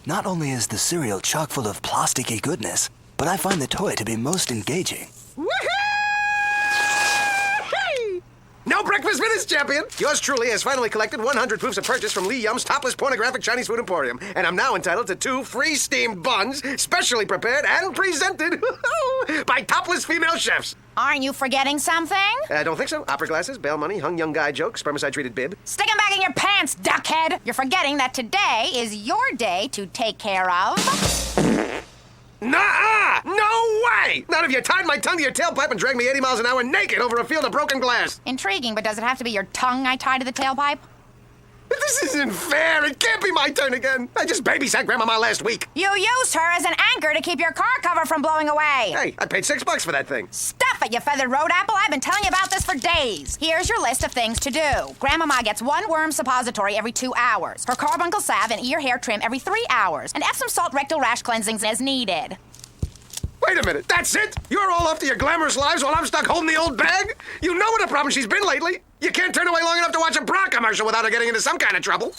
Not only is the cereal chock full of plasticky goodness, but I find the toy to be most engaging. No breakfast minutes, champion! Yours truly has finally collected 100 proofs of purchase from Lee Yum's topless pornographic Chinese food emporium, and I'm now entitled to 2 free steamed buns, specially prepared and presented by topless female chefs. Aren't you forgetting something? I don't think so. Opera glasses, bail money, hung young guy joke, spermicide-treated bib. Stick 'em back in your pants, duckhead! You're forgetting that today is your day to take care of... Nuh-uh! No way! Not if you tied my tongue to your tailpipe and dragged me 80 miles an hour naked over a field of broken glass. Intriguing, but does it have to be your tongue I tie to the tailpipe? But this isn't fair. It can't be my turn again. I just babysat Grandmama last week. You used her as an anchor to keep your car cover from blowing away. Hey, I paid $6 for that thing. Stuff it, you feathered road apple. I've been telling you about this for days. Here's your list of things to do. Grandmama gets 1 worm suppository every 2 hours. Her carbuncle salve and ear hair trim every 3 hours. And Epsom salt rectal rash cleansings as needed. Wait a minute, that's it? You're all off to your glamorous lives while I'm stuck holding the old bag? You know what a problem she's been lately. You can't turn away long enough to watch a bra commercial without her getting into some kind of trouble.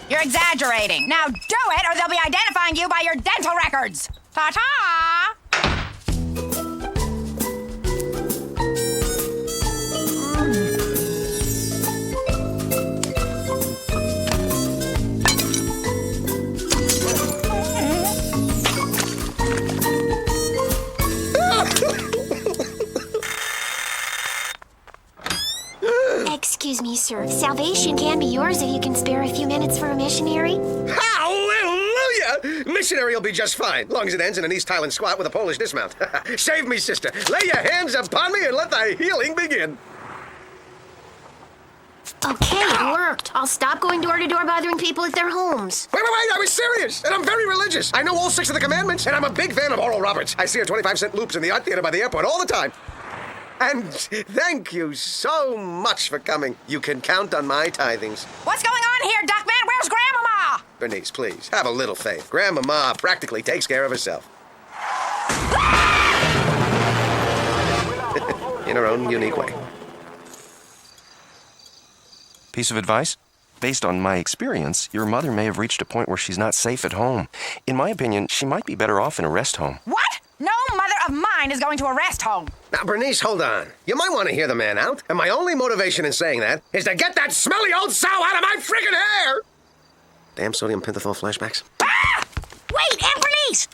You're exaggerating. Now do it, or they'll be identifying you by your dental records. Ta-ta! Excuse me, sir. Salvation can be yours if you can spare a few minutes for a missionary. Hallelujah! Missionary will be just fine, long as it ends in an East Highland squat with a Polish dismount. Save me, sister. Lay your hands upon me and let the healing begin. Okay, it worked. I'll stop going door to door bothering people at their homes. Wait, I was serious, and I'm very religious. I know all 6 of the commandments, and I'm a big fan of Oral Roberts. I see her 25-cent loops in the art theater by the airport all the time. And thank you so much for coming. You can count on my tithings. What's going on here, Duckman? Where's Grandmama? Bernice, please, have a little faith. Grandmama practically takes care of herself. In her own unique way. Piece of advice? Based on my experience, your mother may have reached a point where she's not safe at home. In my opinion, she might be better off in a rest home. What? No mother of mine is going to a rest home. Now, Bernice, hold on. You might want to hear the man out. And my only motivation in saying that is to get that smelly old sow out of my friggin' hair! Damn sodium pentothal flashbacks. Ah! Wait, Aunt Bernice!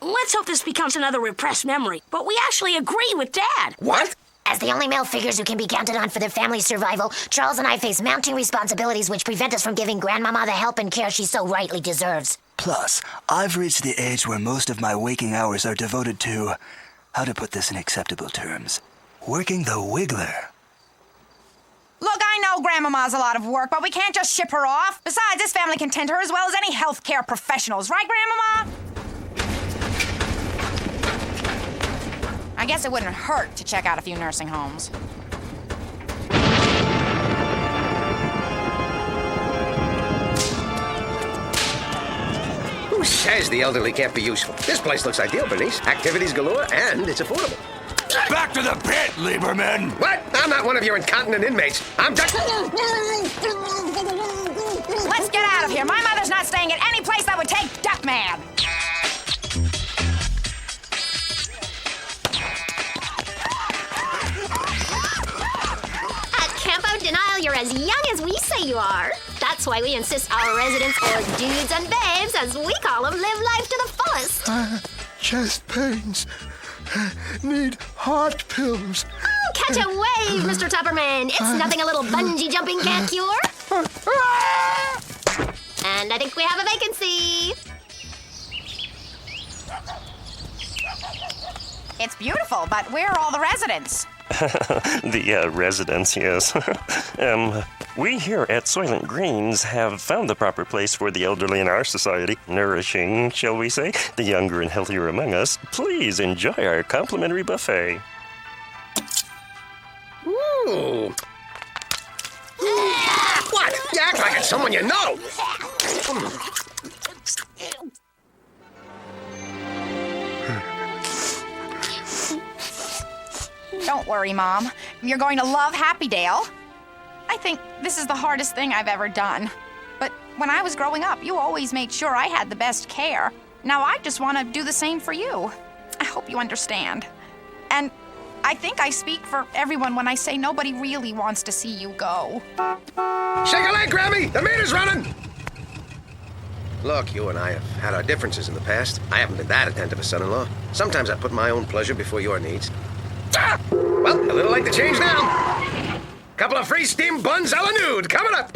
Let's hope this becomes another repressed memory. But we actually agree with Dad. What? As the only male figures who can be counted on for their family's survival, Charles and I face mounting responsibilities which prevent us from giving Grandmama the help and care she so rightly deserves. Plus, I've reached the age where most of my waking hours are devoted to, how to put this in acceptable terms, working the wiggler. Look, I know Grandmama's a lot of work, but we can't just ship her off. Besides, this family can tend her as well as any healthcare professionals, right, Grandmama? I guess it wouldn't hurt to check out a few nursing homes. Who says the elderly can't be useful? This place looks ideal, Bernice. Activities galore, and it's affordable. Back to the pit, Lieberman! What? I'm not one of your incontinent inmates. I'm Let's get out of here. My mother's not staying at any place that would take Duckman. At Campo Denial, you're as young as we say you are. That's why we insist our residents, or dudes and babes, as we call them, live life to the fullest. Chest pains. Need heart pills. Oh, catch a wave, Mr. Tupperman. It's nothing a little bungee jumping can't cure. And I think we have a vacancy. It's beautiful, but where are all the residents? The residents, yes. We here at Soylent Greens have found the proper place for the elderly in our society. Nourishing, shall we say, the younger and healthier among us. Please enjoy our complimentary buffet. Ooh. What? You act like it's someone you know. Don't worry, Mom. You're going to love Happy Dale. I think this is the hardest thing I've ever done. But when I was growing up, you always made sure I had the best care. Now I just want to do the same for you. I hope you understand. And I think I speak for everyone when I say nobody really wants to see you go. Shake a leg, Grammy! The meter's running! Look, you and I have had our differences in the past. I haven't been that attentive a son-in-law. Sometimes I put my own pleasure before your needs. Ah! Well, a little late to change now. Couple of free steamed buns a la nude coming up.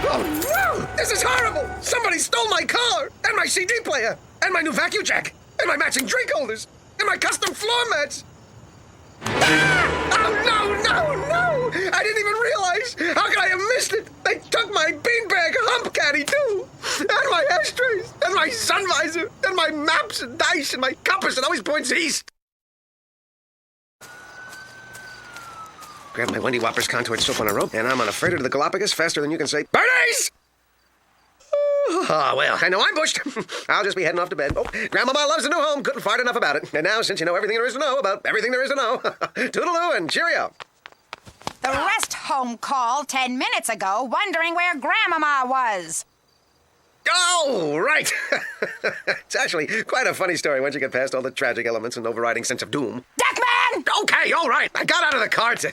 Oh, no! This is horrible! Somebody stole my car, and my CD player, and my new vacuum jack, and my matching drink holders, and my custom floor mats. Oh, no! I didn't even realize! How could I have missed it? They took my beanbag hump caddy, too! And my ashtrays, and my sun visor, and my maps and dice, and my compass that always points east! Grab my Wendy Whoppers contoured soap on a rope, and I'm on a freighter to the Galapagos faster than you can say, Bernice! Oh, well, I know I'm bushed. I'll just be heading off to bed. Oh, Grandmama loves a new home. Couldn't fart enough about it. And now, since you know everything there is to know about everything there is to know, toodaloo and cheerio. The rest home called 10 minutes ago wondering where Grandmama was. Oh, right. It's actually quite a funny story once you get past all the tragic elements and overriding sense of doom. Duckman! Okay, all right. I got out of the car to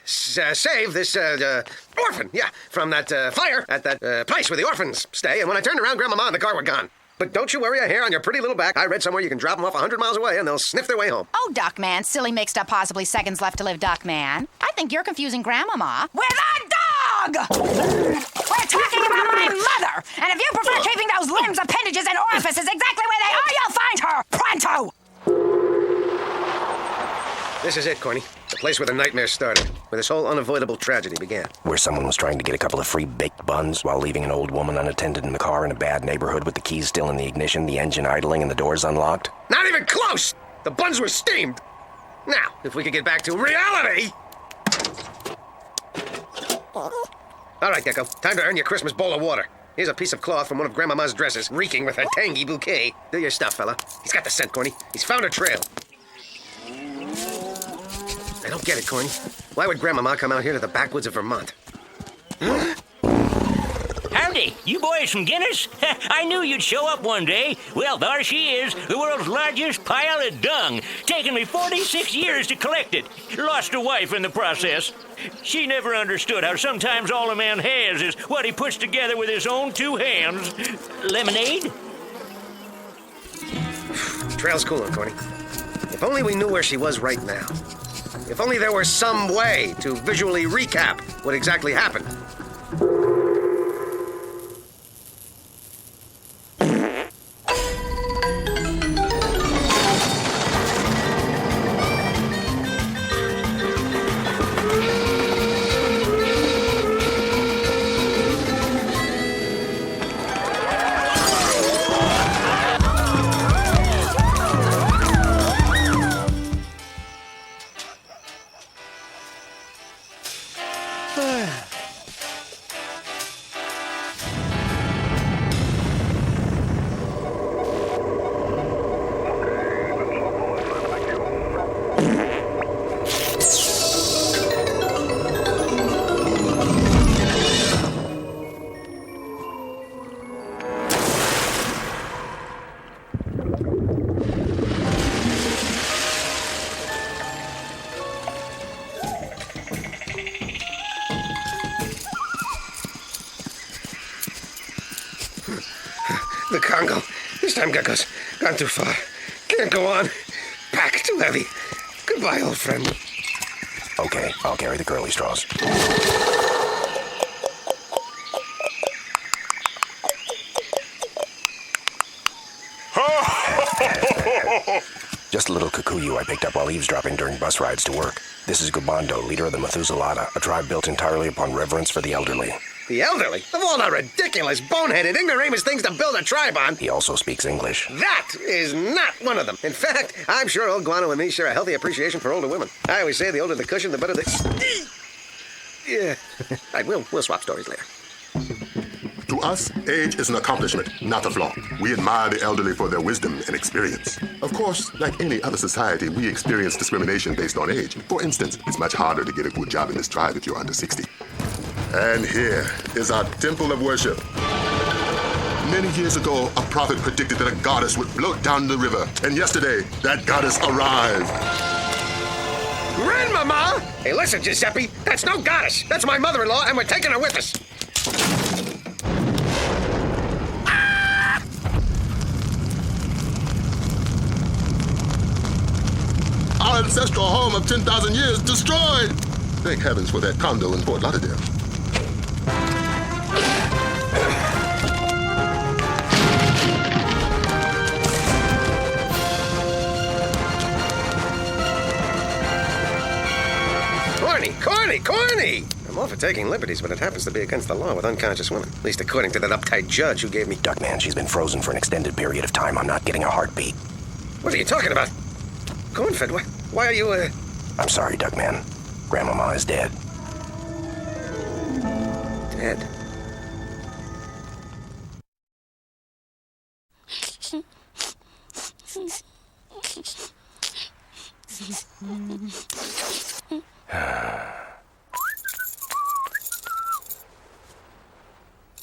save this orphan, from that fire at that place where the orphans stay. And when I turned around, Grandmama and the car were gone. But don't you worry a hair on your pretty little back. I read somewhere you can drop them off 100 miles away and they'll sniff their way home. Oh, Duckman, silly mixed up possibly seconds left to live Duckman. I think you're confusing Grandmama with a dog! We're talking about my mother! And if you prefer keeping those limbs, appendages, and orifices exactly where they are, you'll find her pronto! This is it, Corny. The place where the nightmare started, where this whole unavoidable tragedy began. Where someone was trying to get a couple of free baked buns while leaving an old woman unattended in the car in a bad neighborhood with the keys still in the ignition, the engine idling, and the doors unlocked? Not even close! The buns were steamed! Now, if we could get back to reality... All right, Gecko. Time to earn your Christmas bowl of water. Here's a piece of cloth from one of Grandmama's dresses, reeking with her tangy bouquet. Do your stuff, fella. He's got the scent, Corny. He's found a trail. I don't get it, Corny. Why would Grandmama come out here to the backwoods of Vermont? Howdy, you boys from Guinness? I knew you'd show up one day. Well, there she is, the world's largest pile of dung. Taken me 46 years to collect it. Lost a wife in the process. She never understood how sometimes all a man has is what he puts together with his own two hands. Lemonade? Trail's cooling, Corny. If only we knew where she was right now. If only there were some way to visually recap what exactly happened. The Congo. This time, Gecko's gone too far. Can't go on. Pack too heavy. Goodbye, old friend. Okay, I'll carry the curly straws. Just a little Kikuyu I picked up while eavesdropping during bus rides to work. This is Gubando, leader of the Methuselahta, a tribe built entirely upon reverence for the elderly. The elderly? Of all the ridiculous, boneheaded, ignoramus things to build a tribe on. He also speaks English. That is not one of them. In fact, I'm sure old Guano and me share a healthy appreciation for older women. I always say the older the cushion, the better the... Yeah. Right, we'll swap stories later. To us, age is an accomplishment, not a flaw. We admire the elderly for their wisdom and experience. Of course, like any other society, we experience discrimination based on age. For instance, it's much harder to get a good job in this tribe if you're under 60. And here is our temple of worship. Many years ago, a prophet predicted that a goddess would float down the river. And yesterday, that goddess arrived. Grandmama! Hey, listen, Giuseppe. That's no goddess. That's my mother-in-law, and we're taking her with us. Our ancestral home of 10,000 years destroyed. Thank heavens for that condo in Fort Lauderdale. Corny! I'm all for taking liberties, but it happens to be against the law with unconscious women. At least according to that uptight judge who gave me... Duckman, she's been frozen for an extended period of time. I'm not getting a heartbeat. What are you talking about? Cornfed, why are you, I'm sorry, Duckman. Grandmama is dead. Dead?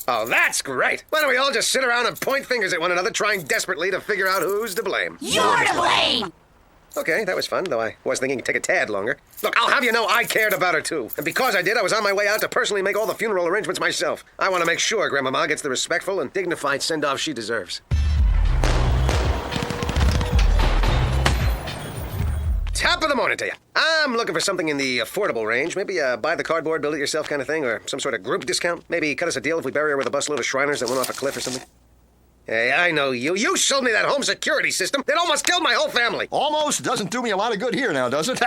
Oh, that's great! Why don't we all just sit around and point fingers at one another, trying desperately to figure out who's to blame? You're to blame! Okay, that was fun, though I was thinking it'd take a tad longer. Look, I'll have you know I cared about her, too. And because I did, I was on my way out to personally make all the funeral arrangements myself. I want to make sure Grandmama gets the respectful and dignified send-off she deserves. Top of the morning to you. I'm looking for something in the affordable range. Maybe buy the cardboard, build it yourself kind of thing, or some sort of group discount. Maybe cut us a deal if we bury her with a busload of Shriners that went off a cliff or something. Hey, I know you. You sold me that home security system that almost killed my whole family. Almost doesn't do me a lot of good here now, does it?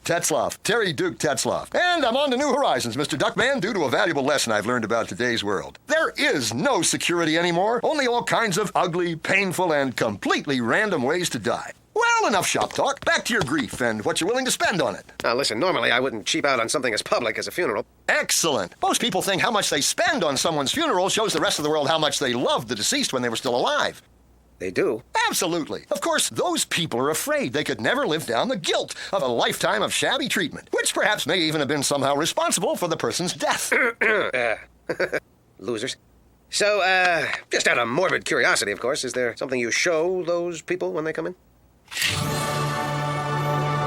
Tetzloff. Terry Duke Tetzloff. And I'm on to new horizons, Mr. Duckman, due to a valuable lesson I've learned about today's world. There is no security anymore, only all kinds of ugly, painful, and completely random ways to die. Well, enough shop talk. Back to your grief and what you're willing to spend on it. Now, listen, normally I wouldn't cheap out on something as public as a funeral. Excellent. Most people think how much they spend on someone's funeral shows the rest of the world how much they loved the deceased when they were still alive. They do? Absolutely. Of course, those people are afraid they could never live down the guilt of a lifetime of shabby treatment, which perhaps may even have been somehow responsible for the person's death. Losers. So, just out of morbid curiosity, of course, is there something you show those people when they come in?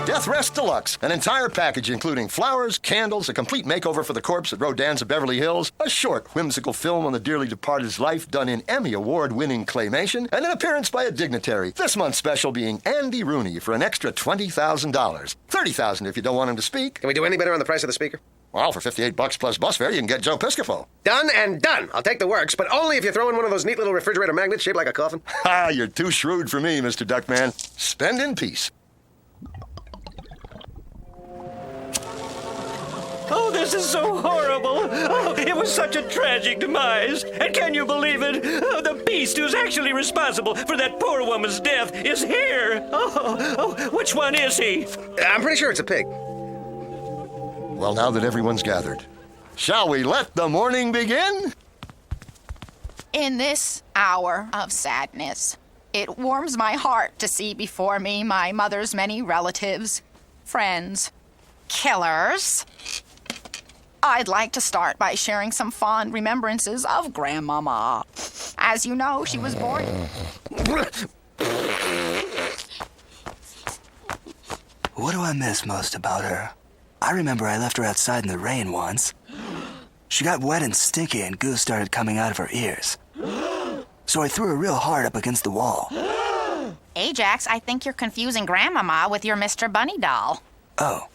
Death Rest Deluxe, an entire package including flowers, candles, a complete makeover for the corpse at Rodin's of Beverly Hills, a short, whimsical film on the dearly departed's life done in Emmy Award-winning claymation, and an appearance by a dignitary. This month's special being Andy Rooney for an extra $20,000. $30,000 if you don't want him to speak. Can we do any better on the price of the speaker? Well, for $58 plus bus fare, you can get Joe Piscopo. Done and done. I'll take the works, but only if you throw in one of those neat little refrigerator magnets shaped like a coffin. Ha, you're too shrewd for me, Mr. Duckman. Spend in peace. Oh, this is so horrible. Oh, it was such a tragic demise. And can you believe it? Oh, the beast who's actually responsible for that poor woman's death is here. Oh, which one is he? I'm pretty sure it's a pig. Well, now that everyone's gathered, shall we let the morning begin? In this hour of sadness, it warms my heart to see before me my mother's many relatives, friends, killers. I'd like to start by sharing some fond remembrances of Grandmama. As you know, she was born... What do I miss most about her? I remember I left her outside in the rain once. She got wet and stinky and goo started coming out of her ears. So I threw her real hard up against the wall. Ajax, I think you're confusing Grandmama with your Mr. Bunny doll. Oh,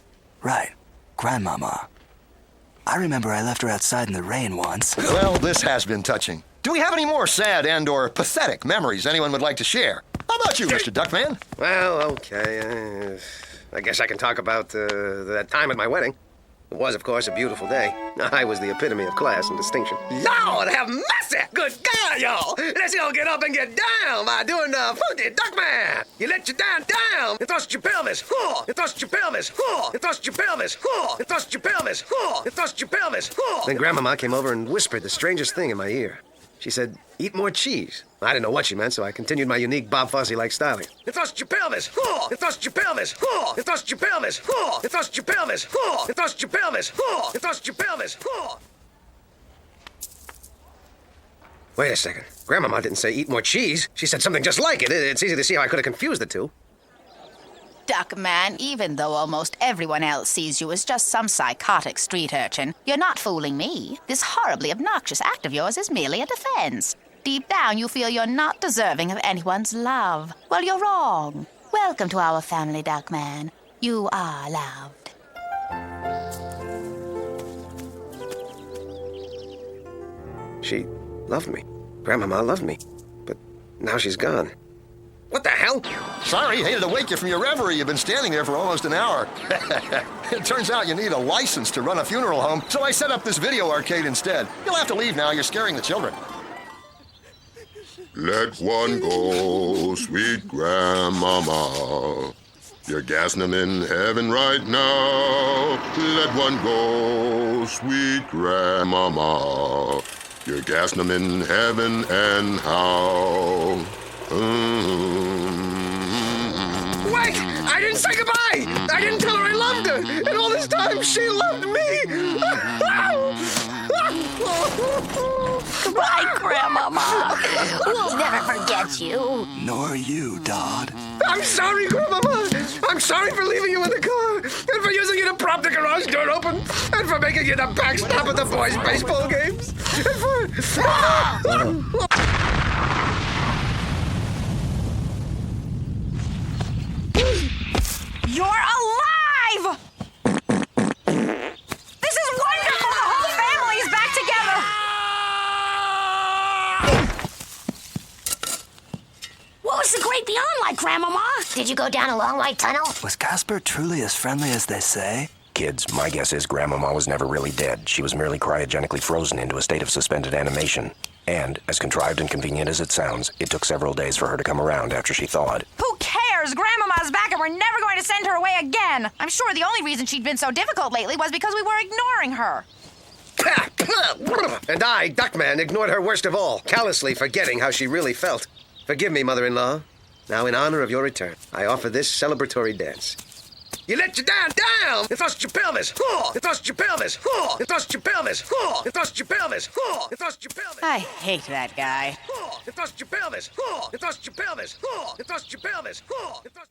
right. Grandmama. I remember I left her outside in the rain once. Well, this has been touching. Do we have any more sad and or pathetic memories anyone would like to share? How about you, Mr. Duckman? Well, okay. I guess I can talk about that time at my wedding. It was, of course, a beautiful day. I was the epitome of class and distinction. Lord have mercy! Good God, y'all! Let's all get up and get down by doing the funky Duckman. You let your down, and thrust your pelvis, and thrust your pelvis, and thrust your pelvis, and thrust your pelvis, and thrust your pelvis. Then Grandmama came over and whispered the strangest thing in my ear. She said, "Eat more cheese." I didn't know what she meant, so I continued my unique Bob Fosse-like styling. And thrust your pelvis, and thrust your pelvis, and thrust your pelvis, and thrust your pelvis, and thrust your pelvis, and thrust your pelvis. Wait a second. Grandmama didn't say eat more cheese. She said something just like it. It's easy to see how I could have confused the two. Duckman, even though almost everyone else sees you as just some psychotic street urchin, you're not fooling me. This horribly obnoxious act of yours is merely a defense. Deep down, you feel you're not deserving of anyone's love. Well, you're wrong. Welcome to our family, Duckman. You are loved. She loved me. Grandmama loved me. But now she's gone. What the hell? Sorry, hated to wake you from your reverie. You've been standing there for almost an hour. It turns out you need a license to run a funeral home, so I set up this video arcade instead. You'll have to leave now. You're scaring the children. Let one go, sweet grandmama. You're gassing them in heaven right now. Let one go, sweet grandmama. You're gassing them in heaven and how. Wait! I didn't say goodbye! I didn't tell her I loved her! And all this time, she loved me! Goodbye, Grandmama. We'll never forget you. Nor you, Dodd. I'm sorry, Grandmama! I'm sorry for leaving you in the car, and for using you to prop the garage door open, and for making you the backstop at the boys' baseball games, and for... You're alive! This is wonderful! The whole family is back together! What was the great beyond like, Grandmama? Did you go down a long white tunnel? Was Casper truly as friendly as they say? Kids, my guess is Grandmama was never really dead. She was merely cryogenically frozen into a state of suspended animation. And, as contrived and convenient as it sounds, it took several days for her to come around after she thawed. Who cares? Grandmama's back and we're never going to send her away again. I'm sure the only reason she'd been so difficult lately was because we were ignoring her. And I, Duckman, ignored her worst of all, callously forgetting how she really felt. Forgive me, mother-in-law. Now, in honor of your return, I offer this celebratory dance. You let your down, and thrust your pelvis, and thrust your pelvis, and thrust your pelvis, and thrust your pelvis, and thrust your pelvis. I hate that guy. And thrust your pelvis, and thrust your pelvis, and thrust your pelvis, and thrust